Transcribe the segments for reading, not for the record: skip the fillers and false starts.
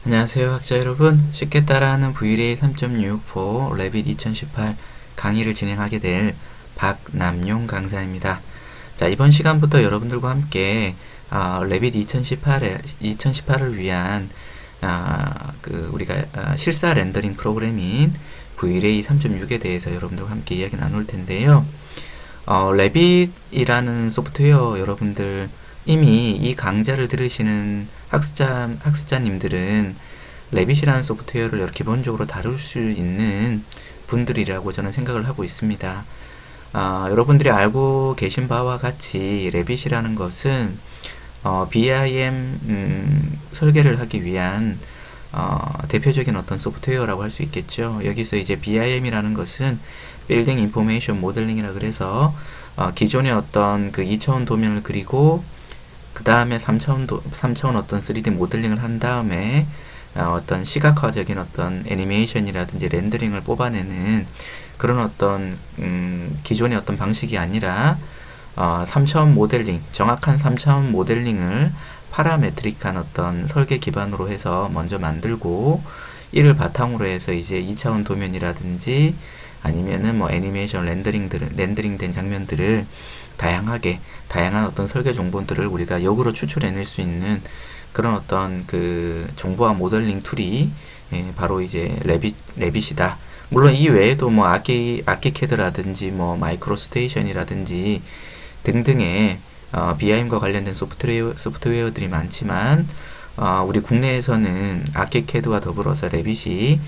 안녕하세요 학자 여러분. 쉽게 따라하는 VLA 3.6 레빗 2018 강의를 진행하게 될 박남용 강사입니다. 자, 이번 시간부터 여러분들과 함께 레빗 2018을 위한 우리가 실사 렌더링 프로그램인 VLA 3.6에 대해서 여러분들과 함께 이야기 나눌 텐데요. 레빗이라는 소프트웨어 여러분들 이미 이 강좌를 들으시는 학습자님들은 레빗이라는 소프트웨어를 기본적으로 다룰 수 있는 분들이라고 저는 생각을 하고 있습니다. 여러분들이 알고 계신 바와 같이 레빗이라는 것은 BIM 설계를 하기 위한 대표적인 어떤 소프트웨어라고 할 수 있겠죠. 여기서 이제 BIM이라는 것은 빌딩 인포메이션 모델링이라 그래서 기존의 어떤 그 2차원 도면을 그리고 그 다음에 3차원 어떤 3D 모델링을 한 다음에 어떤 시각화적인 어떤 애니메이션이라든지 렌더링을 뽑아내는 그런 어떤 기존의 어떤 방식이 아니라 3차원 모델링, 정확한 3차원 모델링을 파라메트릭한 어떤 설계 기반으로 해서 먼저 만들고 이를 바탕으로 해서 이제 2차원 도면이라든지 아니면은 뭐 애니메이션 렌더링된 장면들을 다양한 어떤 설계 정보들을 우리가 역으로 추출해낼 수 있는 그런 어떤 그 정보화 모델링 툴이 바로 이제 레빗이다. 물론 이 외에도 뭐 아키캐드라든지 뭐 마이크로스테이션이라든지 등등의 BIM과 관련된 소프트웨어들이 많지만 우리 국내에서는 아키캐드와 더불어서 레빗이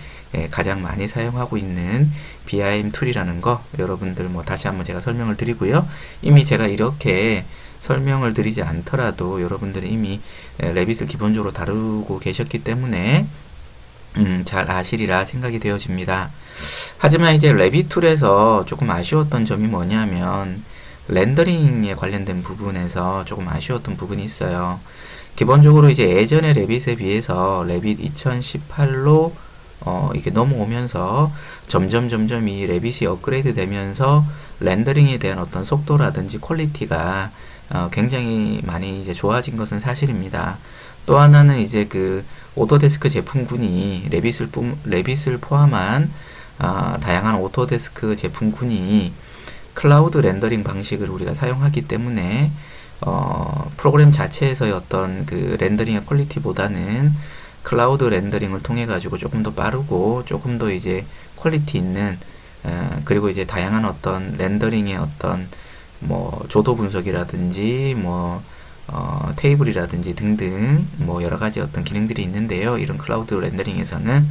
가장 많이 사용하고 있는 BIM 툴이라는 거 여러분들 뭐 다시 한번 제가 설명을 드리고요. 이미 제가 이렇게 설명을 드리지 않더라도 여러분들은 이미 레빗을 기본적으로 다루고 계셨기 때문에 잘 아시리라 생각이 되어집니다. 하지만 이제 레빗 툴에서 조금 아쉬웠던 점이 뭐냐면 렌더링에 관련된 부분에서 조금 아쉬웠던 부분이 있어요. 기본적으로 이제 예전의 레빗에 비해서 레빗 2018로 이게 넘어오면서 점점 이 레빗이 업그레이드 되면서 렌더링에 대한 어떤 속도라든지 퀄리티가 굉장히 많이 이제 좋아진 것은 사실입니다. 또 하나는 이제 그 오토데스크 제품군이 레빗을 포함한 다양한 오토데스크 제품군이 클라우드 렌더링 방식을 우리가 사용하기 때문에 프로그램 자체에서의 어떤 그 렌더링의 퀄리티보다는 클라우드 렌더링을 통해 가지고 조금 더 빠르고 조금 더 이제 퀄리티 있는 그리고 이제 다양한 어떤 렌더링의 어떤 뭐 조도 분석이라든지 뭐 테이블이라든지 등등 뭐 여러 가지 어떤 기능들이 있는데요. 이런 클라우드 렌더링에서는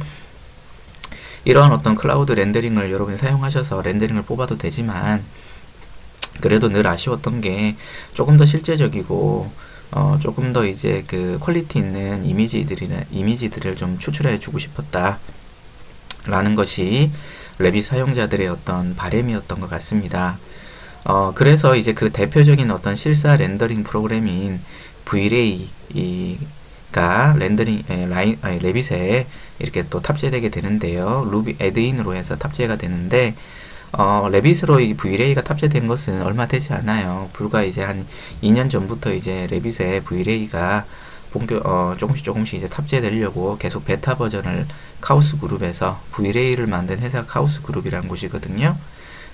이러한 어떤 클라우드 렌더링을 여러분이 사용하셔서 렌더링을 뽑아도 되지만 그래도 늘 아쉬웠던 게 조금 더 실제적이고 조금 더 이제 그 퀄리티 있는 이미지들을 좀 추출해 주고 싶었다 라는 것이 레빗 사용자들의 어떤 바람이었던 것 같습니다. 그래서 이제 그 대표적인 어떤 실사 렌더링 프로그램인 VLA가 레빗에 이렇게 또 탑재되게 되는데요. 루비 애드인으로 해서 탑재가 되는데 레빗으로 이 VLA가 탑재된 것은 얼마 되지 않아요. 불과 이제 한 2년 전부터 이제 레빗에 VLA가 조금씩 이제 탑재되려고 계속 베타 버전을 카오스 그룹에서 VLA를 만든 회사가 카오스 그룹이라는 곳이거든요.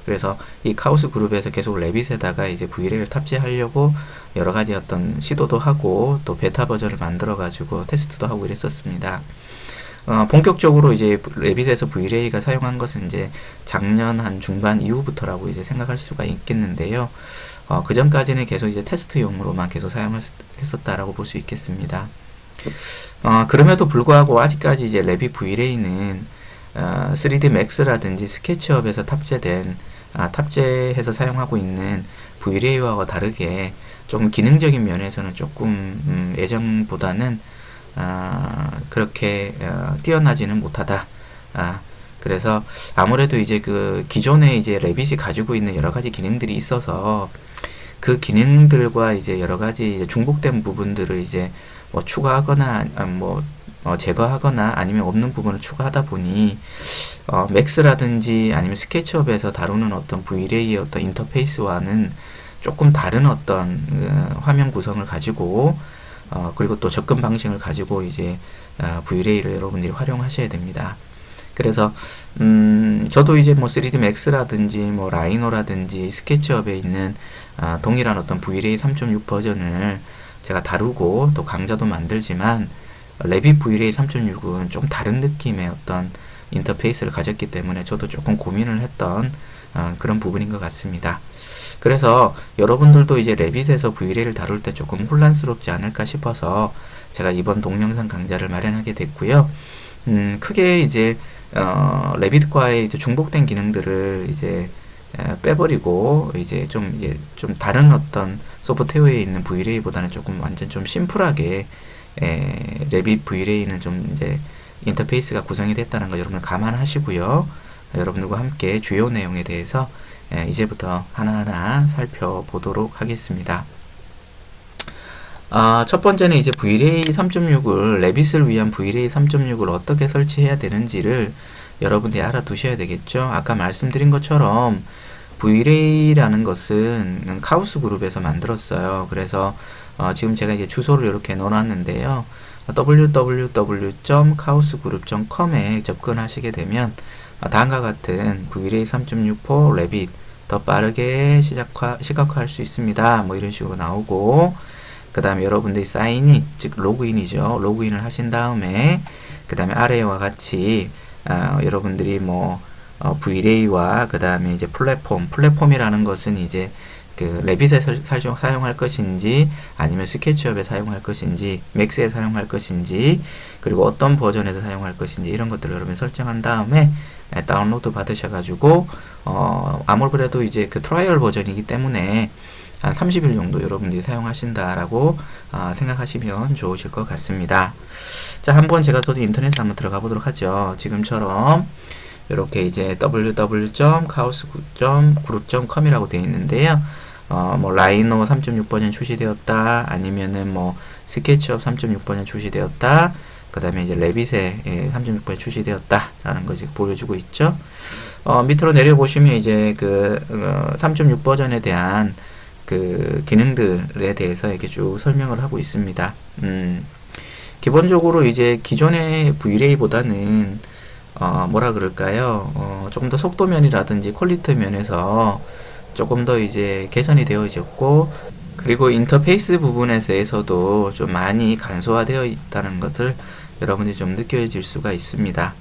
그래서 이 카오스 그룹에서 계속 레빗에다가 이제 VLA를 탑재하려고 여러 가지 어떤 시도도 하고 또 베타 버전을 만들어 가지고 테스트도 하고 이랬었습니다. 본격적으로 이제 레빗에서 VLA가 사용한 것은 이제 작년 한 중반 이후부터라고 이제 생각할 수가 있겠는데요. 그 전까지는 계속 이제 테스트용으로만 계속 사용했었다라고 볼 수 있겠습니다. 그럼에도 불구하고 아직까지 이제 레빗 VLA는 3D Max라든지 스케치업에서 탑재해서 사용하고 있는 VLA와 다르게 조금 기능적인 면에서는 조금 예전보다는 그렇게 뛰어나지는 못하다. 그래서 아무래도 이제 그 기존에 이제 레빗이 가지고 있는 여러 가지 기능들이 있어서 그 기능들과 이제 여러 가지 이제 중복된 부분들을 이제 뭐 추가하거나 제거하거나 아니면 없는 부분을 추가하다 보니 맥스라든지 아니면 스케치업에서 다루는 어떤 VLA의 어떤 인터페이스와는 조금 다른 어떤 화면 구성을 가지고 그리고 또 접근 방식을 가지고 이제 Vlay를 여러분들이 활용하셔야 됩니다. 그래서 저도 이제 뭐 3D Max라든지 뭐 라이노라든지 스케치업에 있는 동일한 어떤 Vlay 3.6 버전을 제가 다루고 또 강좌도 만들지만 레빗 Vlay 3.6은 좀 다른 느낌의 어떤 인터페이스를 가졌기 때문에 저도 조금 고민을 했던 그런 부분인 것 같습니다. 그래서 여러분들도 이제 레빗에서 Vlay를 다룰 때 조금 혼란스럽지 않을까 싶어서 제가 이번 동영상 강좌를 마련하게 됐고요. 크게 이제 레빗과의 이제 중복된 기능들을 이제 빼버리고 이제 좀 다른 어떤 소프트웨어에 있는 Vlay보다는 조금 완전 좀 심플하게 레빗 Vlay는 좀 이제 인터페이스가 구성이 됐다는 거 여러분들 감안하시고요. 여러분들과 함께 주요 내용에 대해서 이제부터 하나하나 살펴보도록 하겠습니다. 첫 번째는 이제 Vlay 3.6을 레빗을 위한 Vlay 3.6을 어떻게 설치해야 되는지를 여러분들이 알아두셔야 되겠죠. 아까 말씀드린 것처럼 Vlay라는 것은 카오스 그룹에서 만들었어요. 그래서 지금 제가 이제 주소를 이렇게 넣어놨는데요. www.chaosgroup.com에 접근하시게 되면 다음과 같은 Vlay 3.6 레빗 더 빠르게 시각화할 수 있습니다. 뭐 이런 식으로 나오고, 그 다음에 여러분들이 사인인, 즉 로그인이죠. 로그인을 하신 다음에 그 다음에 아래와 같이 여러분들이 뭐 Vlay와 그 다음에 이제 플랫폼이라는 것은 이제 그 레빗에 사용할 것인지 아니면 스케치업에 사용할 것인지 맥스에 사용할 것인지 그리고 어떤 버전에서 사용할 것인지 이런 것들을 여러분 설정한 다음에 다운로드 받으셔가지고 아무래도 이제 그 트라이얼 버전이기 때문에 한 30일 정도 여러분들이 사용하신다라고 생각하시면 좋으실 것 같습니다. 자, 한번 저도 인터넷에 한번 들어가 보도록 하죠. 지금처럼 이렇게 이제 www.chaosgroup.com이라고 되어 있는데요. 뭐 라이노 3.6 버전 출시되었다, 아니면은 뭐 스케치업 3.6 버전 출시되었다, 그 다음에 이제 레빗에 3.6 버전 출시되었다라는 것을 보여주고 있죠. 밑으로 내려보시면 이제 그 3.6 버전에 대한 그 기능들에 대해서 이렇게 쭉 설명을 하고 있습니다. 기본적으로 이제 기존의 Vlay보다는 뭐라 그럴까요? 조금 더 속도면이라든지 퀄리티 면에서 조금 더 이제 개선이 되어졌고, 그리고 인터페이스 부분에서도 좀 많이 간소화되어 있다는 것을 여러분이 좀 느껴질 수가 있습니다.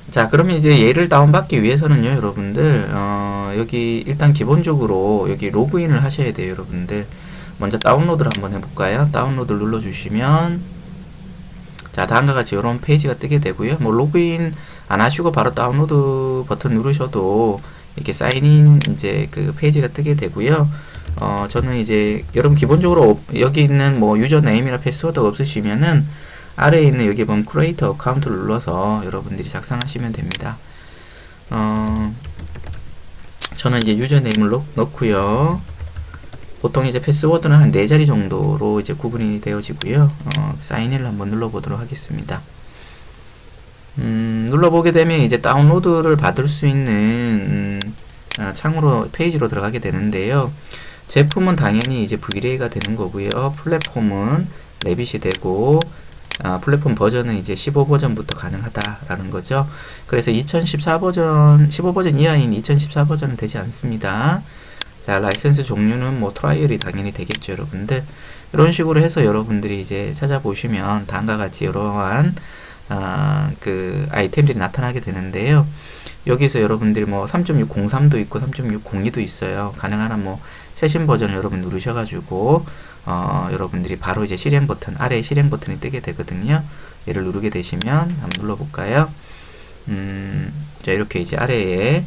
자, 그러면 이제 얘를 다운받기 위해서는요, 여러분들, 여기 일단 기본적으로 여기 로그인을 하셔야 돼요, 여러분들. 먼저 다운로드를 한번 해볼까요? 다운로드를 눌러주시면, 자, 다음과 같이 이런 페이지가 뜨게 되고요. 뭐, 로그인 안 하시고 바로 다운로드 버튼 누르셔도 이렇게 사인인 이제 그 페이지가 뜨게 되고요. 저는 이제 여러분 기본적으로 여기 있는 뭐 유저네임이나 패스워드가 없으시면은 아래에 있는 여기 보면 크리에이터 어카운트를 눌러서 여러분들이 작성하시면 됩니다. 저는 이제 유저네임을 넣고요. 보통 이제 패스워드는 한 4자리 정도로 이제 구분이 되어지고요. 사인인을 한번 눌러보도록 하겠습니다. 눌러보게 되면 이제 다운로드를 받을 수 있는 창으로 페이지로 들어가게 되는데요. 제품은 당연히 이제 Vlay가 되는 거고요. 플랫폼은 레빗이 되고, 플랫폼 버전은 이제 15버전부터 가능하다라는 거죠. 그래서 2014버전, 15버전 이하인 2014버전은 되지 않습니다. 자, 라이센스 종류는 뭐 트라이얼이 당연히 되겠죠, 여러분들. 이런 식으로 해서 여러분들이 이제 찾아보시면 다음과 같이 이러한 그 아이템들이 나타나게 되는데요. 여기서 여러분들이 뭐 3.603도 있고 3.602도 있어요. 가능한 한 뭐 최신 버전을 여러분 누르셔가지고 여러분들이 바로 이제 실행 버튼, 아래에 실행 버튼이 뜨게 되거든요. 얘를 누르게 되시면 한번 눌러볼까요? 자, 이렇게 이제 아래에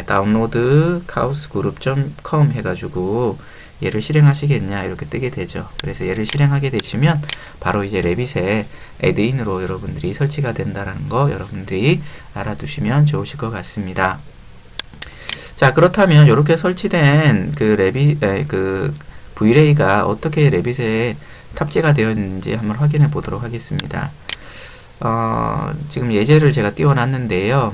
다운로드 chaosgroup.com 해가지고 얘를 실행하시겠냐 이렇게 뜨게 되죠. 그래서 얘를 실행하게 되시면 바로 이제 레빗에 애드인으로 여러분들이 설치가 된다는 거 여러분들이 알아두시면 좋으실 것 같습니다. 자, 그렇다면 이렇게 설치된 그 Vlay가 어떻게 레빗에 탑재가 되어 있는지 한번 확인해 보도록 하겠습니다. 지금 예제를 제가 띄워놨는데요.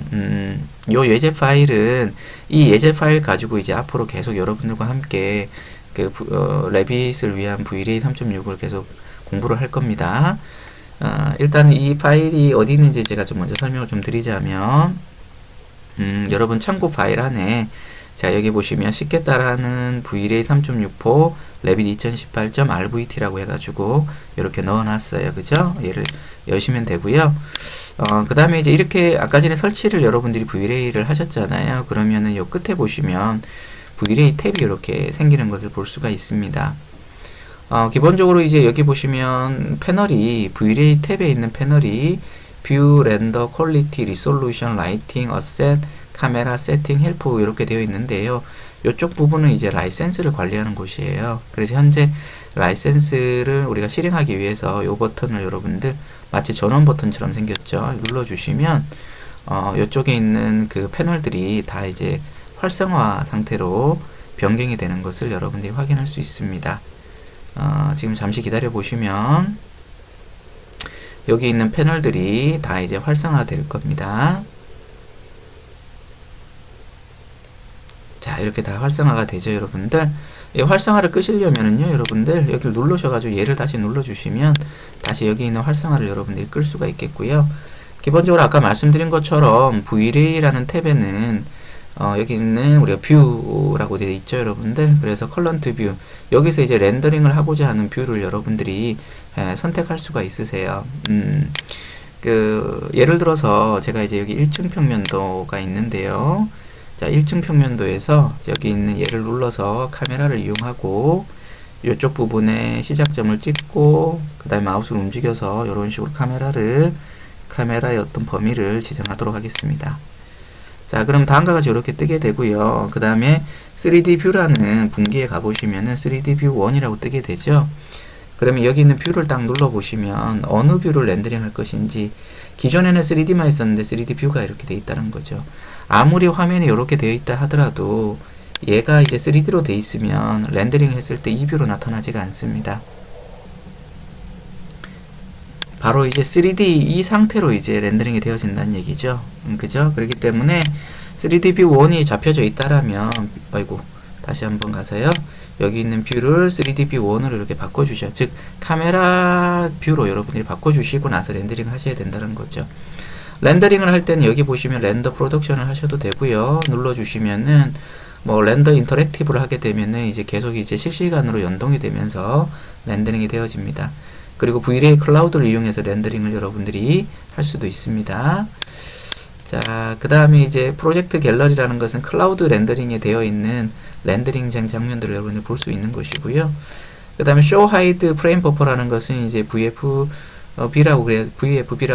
요 예제 파일은 이 예제 파일 가지고 이제 앞으로 계속 여러분들과 함께 레빗을 위한 VLA 3.6을 계속 공부를 할 겁니다. 일단 이 파일이 어디 있는지 제가 좀 먼저 설명을 좀 드리자면, 여러분 참고 파일 안에, 자, 여기 보시면 쉽게 따라하는 VLA 3.6포 레빗 2018.rvt라고 해가지고 이렇게 넣어놨어요. 그죠? 얘를 여시면 되고요. 그 다음에 이제 이렇게 아까 전에 설치를 여러분들이 VLA를 하셨잖아요. 그러면은 요 끝에 보시면 VLA 탭이 이렇게 생기는 것을 볼 수가 있습니다. 기본적으로 이제 여기 보시면 패널이, VLA 탭에 있는 패널이 뷰, 렌더, 퀄리티, 리솔루션, 라이팅, 어셋, 카메라, 세팅, 헬프 이렇게 되어 있는데요. 이쪽 부분은 이제 라이센스를 관리하는 곳이에요. 그래서 현재 라이센스를 우리가 실행하기 위해서 이 버튼을 여러분들 마치 전원 버튼처럼 생겼죠. 눌러주시면 이쪽에 있는 그 패널들이 다 이제 활성화 상태로 변경이 되는 것을 여러분들이 확인할 수 있습니다. 지금 잠시 기다려 보시면 여기 있는 패널들이 다 이제 활성화 될 겁니다. 자, 이렇게 다 활성화가 되죠, 여러분들. 이 활성화를 끄시려면은요, 여러분들 여기를 누르셔가지고 얘를 다시 눌러주시면 다시 여기 있는 활성화를 여러분들이 끌 수가 있겠고요. 기본적으로 아까 말씀드린 것처럼 VLA라는 탭에는 여기 있는 우리가 뷰라고 되어 있죠, 여러분들. 그래서 컬런트 뷰, 여기서 이제 렌더링을 하고자 하는 뷰를 여러분들이 선택할 수가 있으세요. 예를 들어서 제가 이제 여기 1층 평면도가 있는데요. 자, 1층 평면도에서 여기 있는 얘를 눌러서 카메라를 이용하고 이쪽 부분에 시작점을 찍고 그 다음에 마우스를 움직여서 이런 식으로 카메라의 어떤 범위를 지정하도록 하겠습니다. 자, 그럼 다음과 같이 이렇게 뜨게 되고요. 그 다음에 3D 뷰라는 분기에 가보시면은 3D 뷰 1이라고 뜨게 되죠. 그러면 여기 있는 뷰를 딱 눌러보시면 어느 뷰를 렌더링 할 것인지, 기존에는 3D만 있었는데 3D 뷰가 이렇게 되어 있다는 거죠. 아무리 화면이 이렇게 되어 있다 하더라도 얘가 이제 3D로 되어 있으면 렌더링 했을 때 이 뷰로 나타나지가 않습니다. 바로 이제 3D 이 상태로 이제 렌더링이 되어진다는 얘기죠. 그죠? 그렇기 때문에 3D 뷰 1이 잡혀져 있다라면, 아이고, 다시 한번 가서요. 여기 있는 뷰를 3D 뷰 1으로 이렇게 바꿔주셔. 즉, 카메라 뷰로 여러분들이 바꿔주시고 나서 렌더링을 하셔야 된다는 거죠. 렌더링을 할 때는 여기 보시면 렌더 프로덕션을 하셔도 되고요. 눌러주시면은 뭐 렌더 인터랙티브를 하게 되면은 이제 계속 이제 실시간으로 연동이 되면서 렌더링이 되어집니다. 그리고 VLA 클라우드를 이용해서 렌더링을 여러분들이 할 수도 있습니다. 자, 그 다음에 이제 프로젝트 갤러리라는 것은 클라우드 렌더링에 되어 있는 렌더링 장면들을 여러분들이 볼 수 있는 것이고요. 그 다음에 show hide frame buffer라는 것은 이제 VFB라고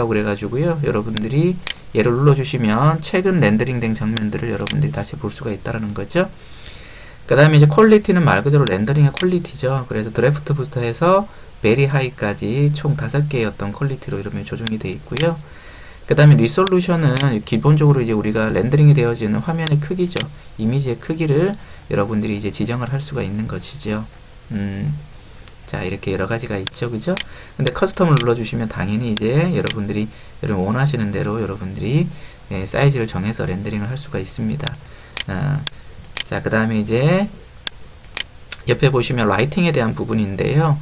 그래가지고요. 여러분들이 얘를 눌러주시면 최근 렌더링 된 장면들을 여러분들이 다시 볼 수가 있다는 거죠. 그 다음에 이제 퀄리티는 말 그대로 렌더링의 퀄리티죠. 그래서 드래프트부터 해서 베리 하이까지 총 5개의 어떤 퀄리티로 이러면 조정이 되어 있고요. 그 다음에 리솔루션은 기본적으로 이제 우리가 렌더링이 되어지는 화면의 크기죠. 이미지의 크기를 여러분들이 이제 지정을 할 수가 있는 것이죠. 자, 이렇게 여러 가지가 있죠, 그죠? 근데 커스텀을 눌러주시면 당연히 이제 여러분들이 원하시는 대로 여러분들이 사이즈를 정해서 렌더링을 할 수가 있습니다. 자, 그 다음에 이제 옆에 보시면 라이팅에 대한 부분인데요.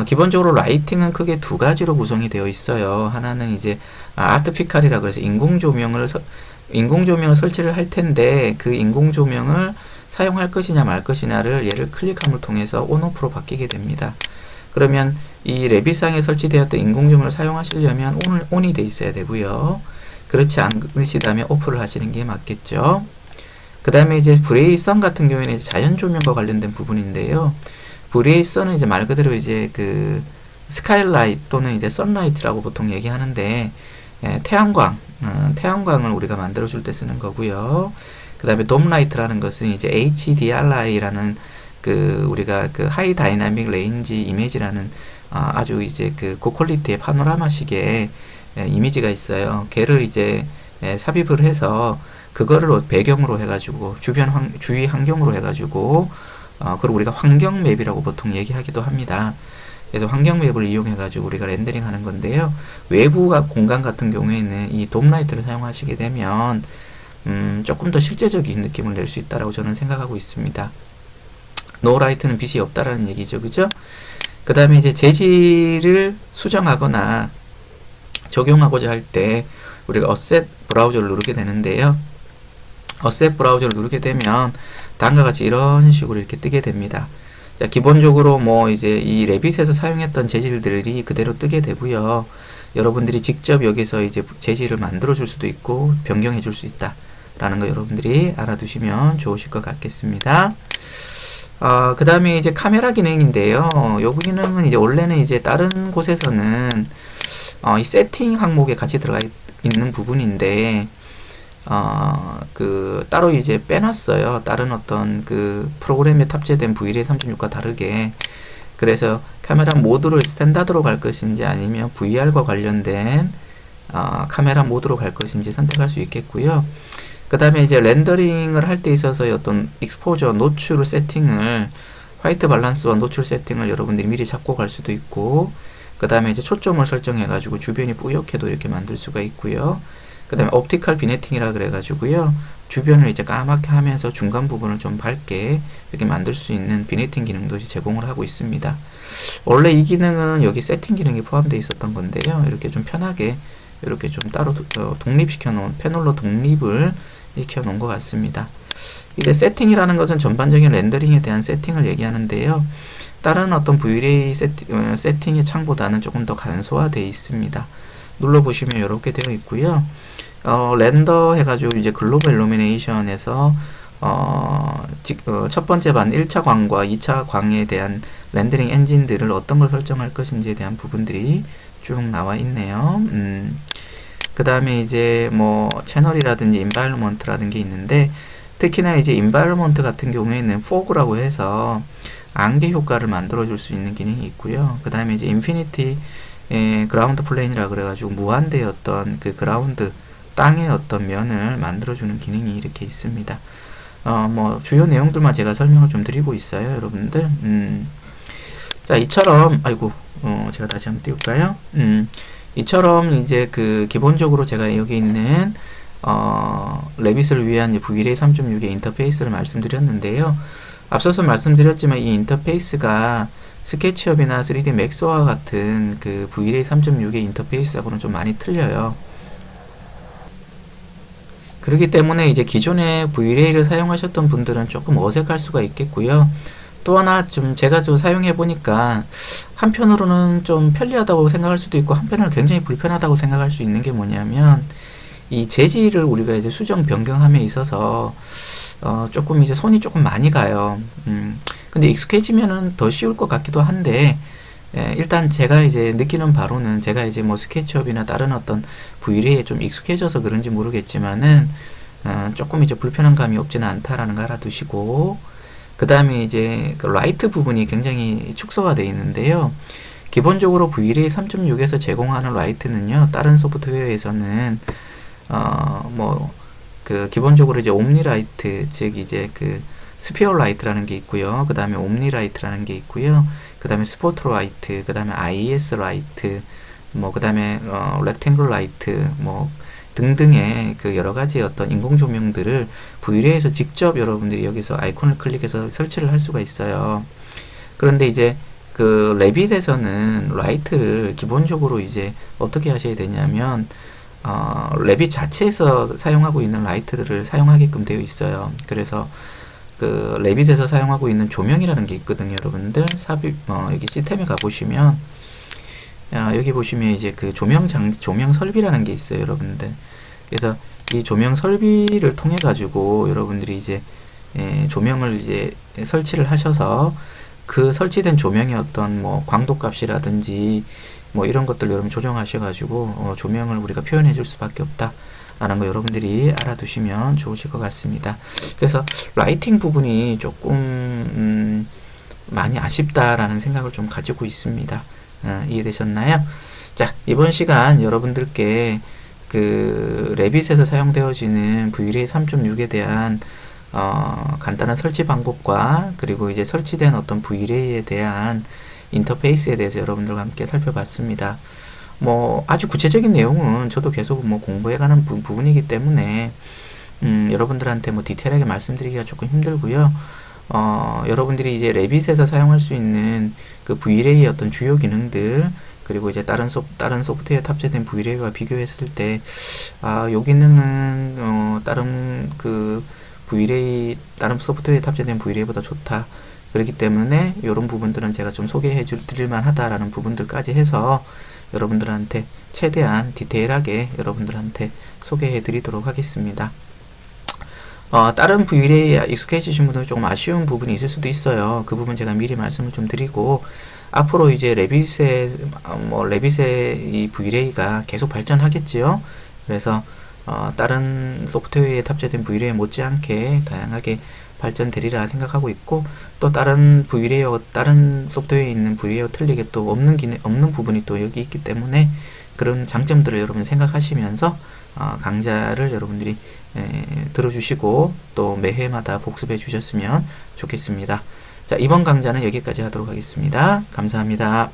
기본적으로 라이팅은 크게 두 가지로 구성이 되어 있어요. 하나는 이제 아트피칼이라 그래서 인공조명을 설치를 할 텐데 그 인공조명을 사용할 것이냐 말 것이냐를 얘를 클릭함을 통해서 온오프로 바뀌게 됩니다. 그러면 이 레빗상에 설치되었던 인공조명을 사용하시려면 온이 돼 있어야 되고요. 그렇지 않으시다면 오프를 하시는 게 맞겠죠. 그 다음에 이제 브레이선 같은 경우에는 이제 자연조명과 관련된 부분인데요. 브레이선은 이제 말 그대로 이제 그 스카이라이트 또는 이제 선라이트라고 보통 얘기하는데 태양광을 우리가 만들어 줄 때 쓰는 거고요. 그 다음에 돔라이트라는 것은 이제 HDRI라는 우리가 하이 다이나믹 레인지 이미지라는 아주 이제 고퀄리티의 파노라마식의 이미지가 있어요. 걔를 이제 삽입을 해서 그거를 배경으로 해가지고 주위 환경으로 해가지고 그리고 우리가 환경 맵이라고 보통 얘기하기도 합니다. 그래서 환경 맵을 이용해가지고 우리가 렌더링 하는 건데요. 외부 공간 같은 경우에는 이 돔라이트를 사용하시게 되면 조금 더 실제적인 느낌을 낼 수 있다라고 저는 생각하고 있습니다. no right는 빛이 없다라는 얘기죠. 그죠? 그 다음에 이제 재질을 수정하거나 적용하고자 할 때 우리가 어셋 브라우저를 누르게 되는데요. 어셋 브라우저를 누르게 되면 다음과 같이 이런 식으로 이렇게 뜨게 됩니다. 자, 기본적으로 뭐 이제 이 레빗에서 사용했던 재질들이 그대로 뜨게 되고요. 여러분들이 직접 여기서 이제 재질을 만들어 줄 수도 있고 변경해 줄 수 있다 라는 거 여러분들이 알아두시면 좋으실 것 같겠습니다. 그 다음에 이제 카메라 기능인데요. 요 기능은 이제 원래는 이제 다른 곳에서는 이 세팅 항목에 같이 들어가 있는 부분인데 따로 이제 빼놨어요. 다른 어떤 그 프로그램에 탑재된 V-Ray 3.6과 다르게. 그래서 카메라 모드를 스탠다드로 갈 것인지 아니면 VR과 관련된 카메라 모드로 갈 것인지 선택할 수 있겠고요. 그 다음에 이제 렌더링을 할 때 있어서 어떤 익스포저, 노출 세팅을 화이트 밸런스와 노출 세팅을 여러분들이 미리 잡고 갈 수도 있고, 그 다음에 이제 초점을 설정해 가지고 주변이 뿌옇게도 이렇게 만들 수가 있고요. 그 다음에 옵티컬 비네팅이라 그래 가지고요, 주변을 이제 까맣게 하면서 중간 부분을 좀 밝게 이렇게 만들 수 있는 비네팅 기능도 이제 제공을 하고 있습니다. 원래 이 기능은 여기 세팅 기능이 포함되어 있었던 건데요, 이렇게 좀 편하게 이렇게 좀 따로 독립시켜 놓은, 패널로 독립을 익혀 놓은 것 같습니다. 이제 세팅이라는 것은 전반적인 렌더링에 대한 세팅을 얘기하는데요. 다른 어떤 V-Ray 세팅의 창보다는 조금 더 간소화되어 있습니다. 눌러보시면 이렇게 되어 있고요. 렌더 해가지고 이제 글로벌 일루미네이션에서 첫 번째 반 1차 광과 2차 광에 대한 렌더링 엔진들을 어떤 걸 설정할 것인지에 대한 부분들이 쭉 나와 있네요. 그 다음에 이제 뭐 채널이라든지 인바이러먼트라는 게 있는데, 특히나 이제 인바이러먼트 같은 경우에는 fog라고 해서 안개 효과를 만들어 줄 수 있는 기능이 있고요. 그 다음에 이제 인피니티 그라운드 플레인이라 그래가지고 무한대의 어떤 그 그라운드 땅의 어떤 면을 만들어 주는 기능이 이렇게 있습니다. 뭐 주요 내용들만 제가 설명을 좀 드리고 있어요, 여러분들. 자, 이처럼 제가 다시 한번 띄울까요? 이처럼 이제 그 기본적으로 제가 여기 있는 레빗을 위한 V-Ray 3.6의 인터페이스를 말씀드렸는데요. 앞서서 말씀드렸지만 이 인터페이스가 스케치업이나 3D 맥스와 같은 그 V-Ray 3.6의 인터페이스하고는 좀 많이 틀려요. 그렇기 때문에 이제 기존에 V-Ray를 사용하셨던 분들은 조금 어색할 수가 있겠고요. 또 하나 좀 제가 좀 사용해 보니까 한편으로는 좀 편리하다고 생각할 수도 있고, 한편으로는 굉장히 불편하다고 생각할 수 있는 게 뭐냐면, 이 재질을 우리가 이제 수정 변경함에 있어서 조금 이제 손이 조금 많이 가요. 근데 익숙해지면은 더 쉬울 것 같기도 한데, 일단 제가 이제 느끼는 바로는, 제가 이제 뭐 스케치업이나 다른 어떤 V-Ray에 좀 익숙해져서 그런지 모르겠지만은 조금 이제 불편한 감이 없지는 않다라는 거 알아두시고, 그 다음에 이제 그 라이트 부분이 굉장히 축소가 되어 있는데요. 기본적으로 V-Ray 3.6에서 제공하는 라이트는요, 다른 소프트웨어에서는 기본적으로 이제 옴니 라이트, 즉 이제 그 스피어 라이트라는 게 있고요. 그 다음에 옴니 라이트라는 게 있고요. 그 다음에 스포트 라이트, 그 다음에 IS 라이트, 그 다음에 렉탱글 라이트, 등등의 그 여러 가지 어떤 인공 조명들을 V-Ray에서 직접 여러분들이 여기서 아이콘을 클릭해서 설치를 할 수가 있어요. 그런데 이제 그 레빗에서는 라이트를 기본적으로 이제 어떻게 하셔야 되냐면, 레빗 자체에서 사용하고 있는 라이트들을 사용하게끔 되어 있어요. 그래서 그 레빗에서 사용하고 있는 조명이라는 게 있거든요, 여러분들. 여기 시스템에 가보시면, 여기 보시면 이제 그 조명 설비라는 게 있어요, 여러분들. 그래서 이 조명 설비를 통해 가지고 여러분들이 이제 조명을 이제 설치를 하셔서 그 설치된 조명의 어떤 뭐 광도 값이라든지 뭐 이런 것들 여러분 조정하셔 가지고 조명을 우리가 표현해 줄 수밖에 없다 라는 거 여러분들이 알아두시면 좋으실 것 같습니다. 그래서 라이팅 부분이 조금 많이 아쉽다라는 생각을 좀 가지고 있습니다. 이해되셨나요? 자, 이번 시간 여러분들께 그 레빗에서 사용되어지는 V-Ray 3.6에 대한 간단한 설치 방법과, 그리고 이제 설치된 어떤 V-Ray에 대한 인터페이스에 대해서 여러분들과 함께 살펴봤습니다. 뭐 아주 구체적인 내용은 저도 계속 뭐 공부해가는 부분이기 때문에 여러분들한테 뭐 디테일하게 말씀드리기가 조금 힘들고요. 여러분들이 이제 레빗에서 사용할 수 있는 그 Vlay의 어떤 주요 기능들, 그리고 이제 다른 소프트웨어 탑재된 Vlay와 비교했을 때, 요 기능은, 다른 그 다른 소프트웨어에 탑재된 Vlay보다 좋다. 그렇기 때문에 이런 부분들은 제가 좀 소개해 드릴 만하다라는 부분들까지 해서 여러분들한테 최대한 디테일하게 여러분들한테 소개해 드리도록 하겠습니다. 다른 Vlay에 익숙해지신 분들은 조금 아쉬운 부분이 있을 수도 있어요. 그 부분 제가 미리 말씀을 좀 드리고, 앞으로 이제 레빗의 이 Vlay가 계속 발전하겠지요. 그래서 다른 소프트웨어에 탑재된 Vlay에 못지않게 다양하게 발전되리라 생각하고 있고, 또 다른 소프트웨어에 있는 Vlay와 틀리게 또 없는 부분이 또 여기 있기 때문에 그런 장점들을 여러분 생각하시면서 강좌를 여러분들이 들어주시고 또 매회마다 복습해 주셨으면 좋겠습니다. 자, 이번 강좌는 여기까지 하도록 하겠습니다. 감사합니다.